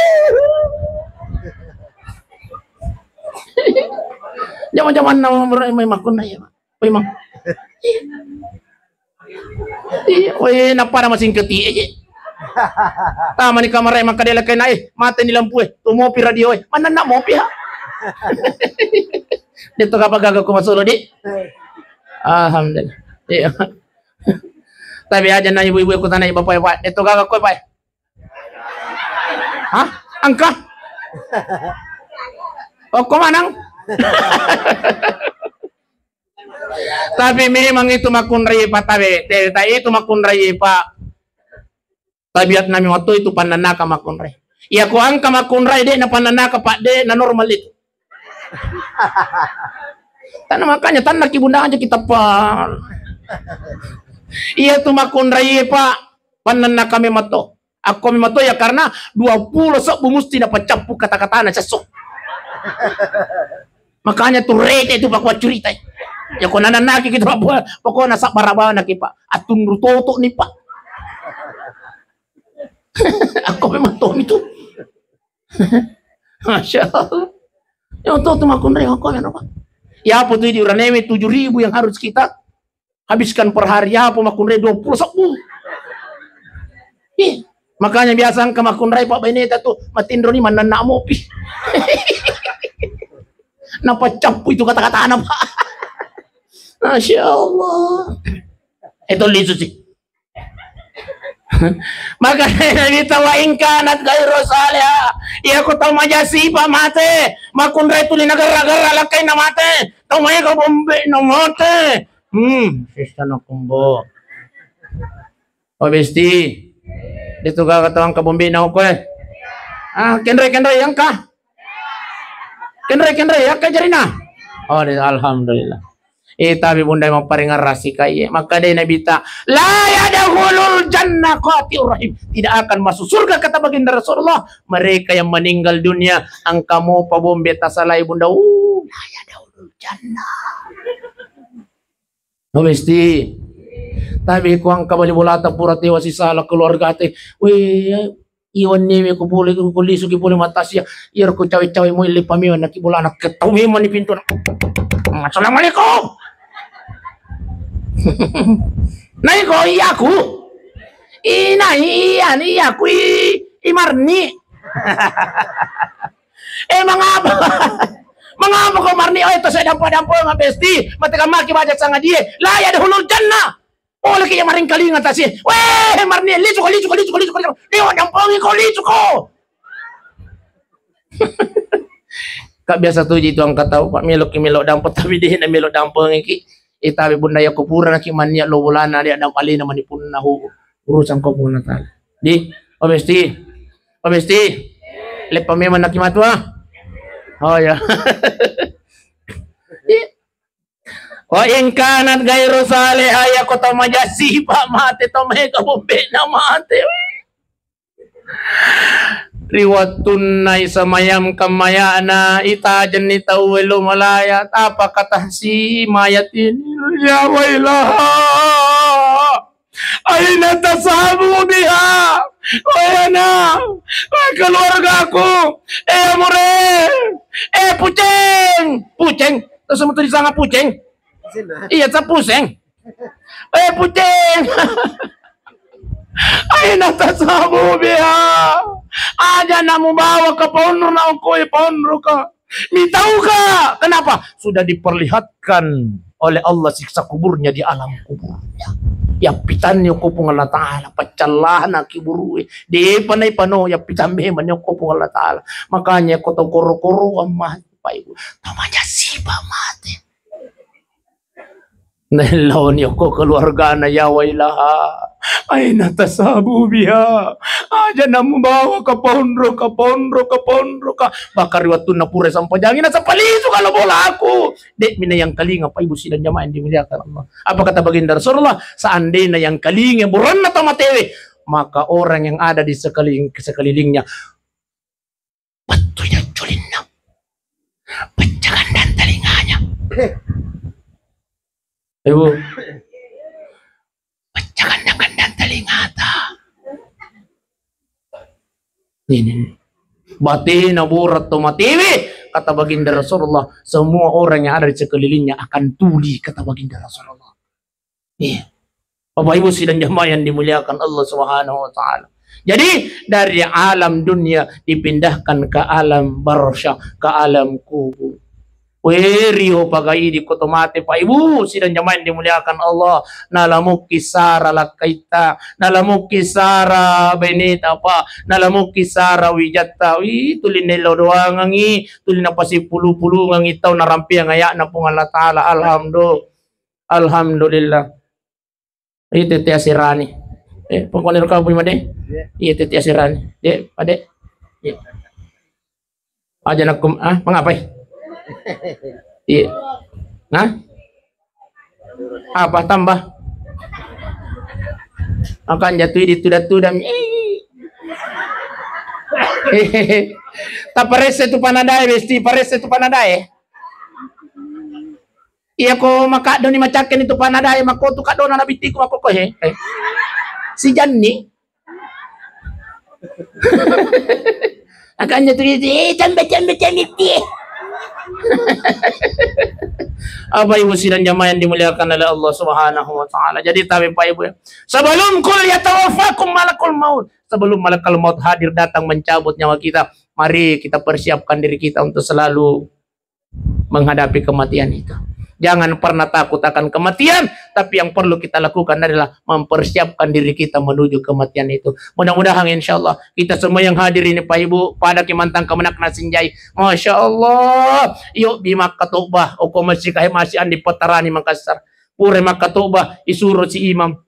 Jaman-jaman na may makon na yan. Uy, mang. Uy, napara masingkati. Tama ni kamaray magkadila kay na mata nilang po tumopi radio manan na mopi ha. Dito kapag gagaw ko masulo di. Alhamdulillah. Tapi aja na ibu-ibu ko tanay iba pa. Dito gagaw ko pa. Ha? Angka? O kumanang? Tapi memang itu makunray pa tabi. Itu makunray pa. Tabiat namin waktu itu pananaka makunray. Iya ko ang kamakunray de na pananaka pa de na normal itu. Tanah makanya tanah kibunda aja kita pa. Iya tu makunray pa pananaka kami mato. Ako kami mato ya karena 20 sok mesti dapat campur kata-kata na sesok. Makanya tu rete itu pakwa cerita. Ya ko nananaki kita pa pokoknya sak barabawa na kipa. Atun rutoto ni pa. Aku memang tahu itu. Masya Allah. Yang tahu tuh makunray aku apa? Ya apa tuh di Uraneme 7.000 yang harus kita habiskan per hari. Ya apa makunray 20 10. Makanya biasa ke makunray Pak Beneta tuh matindro ni mana nak mopi. Napa capu itu kata-kata anak Pak. Masya Allah. Itu lisu sih. Maka kita wa ingkanat gairu salih ya ko tahu majasi pa mate makunray tuli nagara-gara lakay na mate tahu may ka bombe na mate sista na kumbo o besti dito ka katawang kabombe na ko kenray yang ka kenray ya ka jari na alhamdulillah Tapi bunda memang paling ngerasi kaya. Maka dia Nabi ta, la yadkhulul jannah qati'ur rahim. Tidak akan masuk surga kata baginda Rasulullah mereka yang meninggal dunia angkamu pabombe tasalai bunda. La yadkhulul jannah. Mesti. Tapi kuang kabali bulata pura tewa si sala keluarga te. Iwan ni ko boleh ko lisu ki boleh matasya. Ir ko cawe-cawe mo ili pamiwan na kibulana ketawi mo ni pintu. Assalamualaikum. Nai ko iyaku. Iyaku Marni. Mangapa? Mangapa ko Marni? Ito sa dampo nga besti. Mataka maki baca sanga dia. La yadkhulul jannah. Oleh kaya maring kalinga tasi. Weh Marni, lisu ko. Dia dampongi ko lisu ko. Kak biasa tuh itu ang kataw pak melok dampo tapi dia na melok dampo ngiki. Tapi bunda ya kupura na kimanya lo bulana dia dam ali na manipun na urusan ko pun natal. Di obesti. Le pameman na kimatwa. Oh ya. Wa in kanat gairu salihah ya kota majasi pak mate to mega bombe na mate. Riwatun nai samayam kamayana ita jenita welu malaya apa kata si mayat ini ya wailaha aina tasabu biha wayana keluargaku mure puceng terus sama tuh disanga puceng iya sa puseng puceng aina tasabu biha aja namu bawa ke ponro na ko ponro ka mitau ka kenapa sudah diperlihatkan oleh Allah siksa kuburnya di alam kuburnya ya pitannya kupung Allah Ta'ala pacallah na kiburu di panay pano ya pitambe man yung kupung Allah Ta'ala makanya ko tong kuro-kuro ang mahal tamanya siba mate nalaw niyo ko keluarga na yaway laha ay natasabu biha aja namu bawa ka ponro ka bakar watun na pura sampai jangin sa paliso kalau bola aku dek mina yang kalinga pa ibu sidan jamaah dimuliakan Allah apa kata baginda Rasulullah seandainya yang kalinga buron na tamatewe maka orang yang ada di sekelilingnya batunya culinna penjagan dan telinganya ibu Jangan telingata. Ini batin burat tomatiwi kata baginda Rasulullah semua orang yang ada di sekelilingnya akan tuli kata baginda Rasulullah. Iya. Bapak Ibu sidang jamaah yang dimuliakan Allah Subhanahu wa taala. Jadi dari alam dunia dipindahkan ke alam barzakh, ke alam kubur. Rio pagai di kotomate Pak Ibu sidang jamaah yang dimuliakan Allah nalamu kisara lakaita nalamu kisara benita apa nalamu kisara wijata tulin nelo doang ngi tulin apa si pulu ngi tau narampi yang ayak na pung Allah Ta'ala alhamdulillah itu tete asirani pokoknya kau punya deh iya tete asirani deh pade aja nakum mengapai iya. Nah? Apa tambah? Akan jatuh di tudam. Tak parese tu panadai besti, parese tu panadai. Iya ko makado ni macaken itu panadai mako tu kado na nabiti ko ako ko Si Janni. Akan jatuh di cambe. Apa Ibu sidang jamaah yang dimuliakan oleh Allah Subhanahu wa taala. Jadi tapi Pak Ibu ya. Sebelum kul yatawaffakum malakul maut, sebelum malakul maut hadir datang mencabut nyawa kita, mari kita persiapkan diri kita untuk selalu menghadapi kematian itu. Jangan pernah takut akan kematian, tapi yang perlu kita lakukan adalah mempersiapkan diri kita menuju kematian itu. Mudah-mudahan insya Allah kita semua yang hadir ini Pak Ibu pada kimantang kemenak nasinjai. Masya Allah, yuk bima katubah, oko masih andi petarani Makassar. Pure makatubah isuruh si imam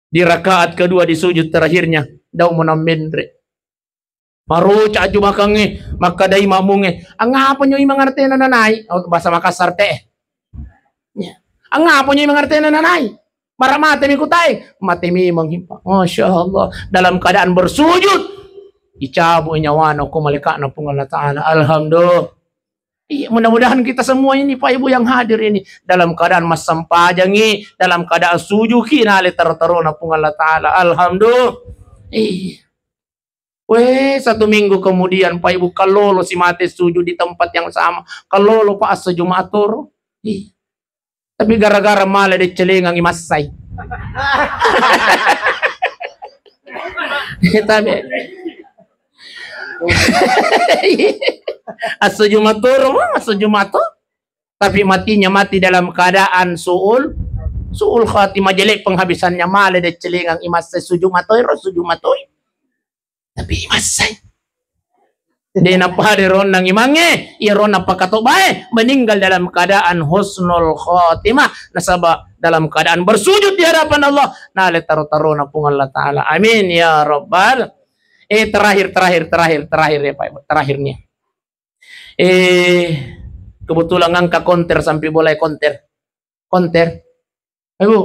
di rakaat kedua di sujud terakhirnya. Daw menamendre. Maru caju makange, maka dai mamunge. Ang apa nyo imang arte na nanay? Bahasa Makassar teh. Ya. Ang nga po niya mengerti na nanay. Para mati mi kutay. Mati mi menghimpa. Masya Allah. Dalam keadaan bersujud. Icabu nyawano ko malika na pong Allah Ta'ala. Alhamdulillah. Mudah-mudahan kita semua ini Pak Ibu yang hadir ini dalam keadaan masampajangi, dalam keadaan sujud kinali tertero na pong Allah Ta'ala. Alhamdulillah. Weh, 1 minggu kemudian Pak Ibu kalolo si mati sujud di tempat yang sama. Kalolo Pak asa Jumatur. Tapi gara-gara malah di celengang imasay. Tapi asa Jumatur. Tapi matinya mati dalam keadaan suul khatimah, jelek penghabisannya, malah di celengang imasay sujumatur. Tapi imasay. Di napahadiron ng imange, iron na pagkatubae, meninggal dalam keadaan husnul khotimah, nasaba dalam keadaan bersujud di hadapan Allah, nale taro-taro na pong Allah Ta'ala. Amin ya Rabbal. Terakhir ya Pak Ibu, terakhirnya. Kebetulan ngangka konter sampai boleh konter. Ibu,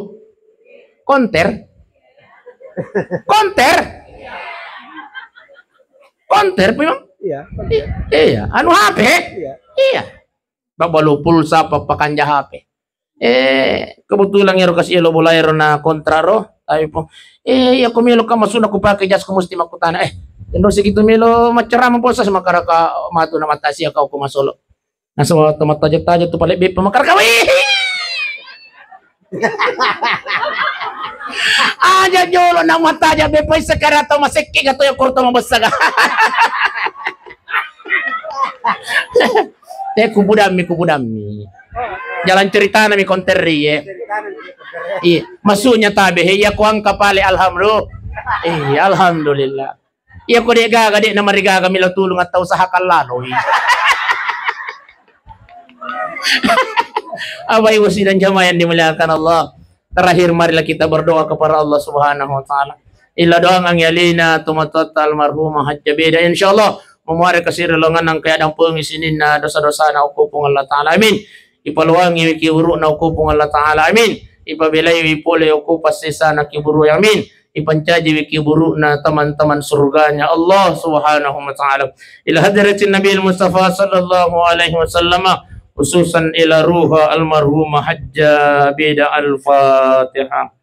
konter, memang. Iya. Anu HP? Iya. Babalu pulsa papakanja HP. Kebetulan ngero kasih lo bolairo na kontraro. Tapi po, ya kumilo ka masuna ko pakai jas ko musti makutana. Endo segitu milo macerama po sa makaraka matu na matasi ka ko masolo. Nasa mataja-taja to pala be makaraka. Aja jolo na mataja be po sa karato masikki gato yung kurto mabasaga. Kubudami. Jalan cerita na mi konteri iya. Masunya tabi iya ko ang kapali alhamdulillah. Alhamdulillah. Iya ko de gaga de na marigaga mi tulong at tao sa hakal lalo. Abay wasilan jamayan dimuliakan Allah. Terakhir marilah kita berdoa kepada Allah Subhanahu wa taala. Illa doang ang yalina tumatat almarhumah hajjabida insyaallah memuari kasirulungan ng keadaan pengisinin na dosa-dosa na ukupong Allah Ta'ala. Amin. Ipaluwangi wikiburu na ukupong Allah Ta'ala. Amin. Ipabilay wipole ukupas sisa na kiburu. Amin. Ipancaji wikiburu na teman-teman surganya Allah Subhanahu wa Ta'ala. Ila hadiratin Nabi Mustafa sallallahu alaihi wasallam khususan ila ruha almarhumah hajja bida al-Fatihah.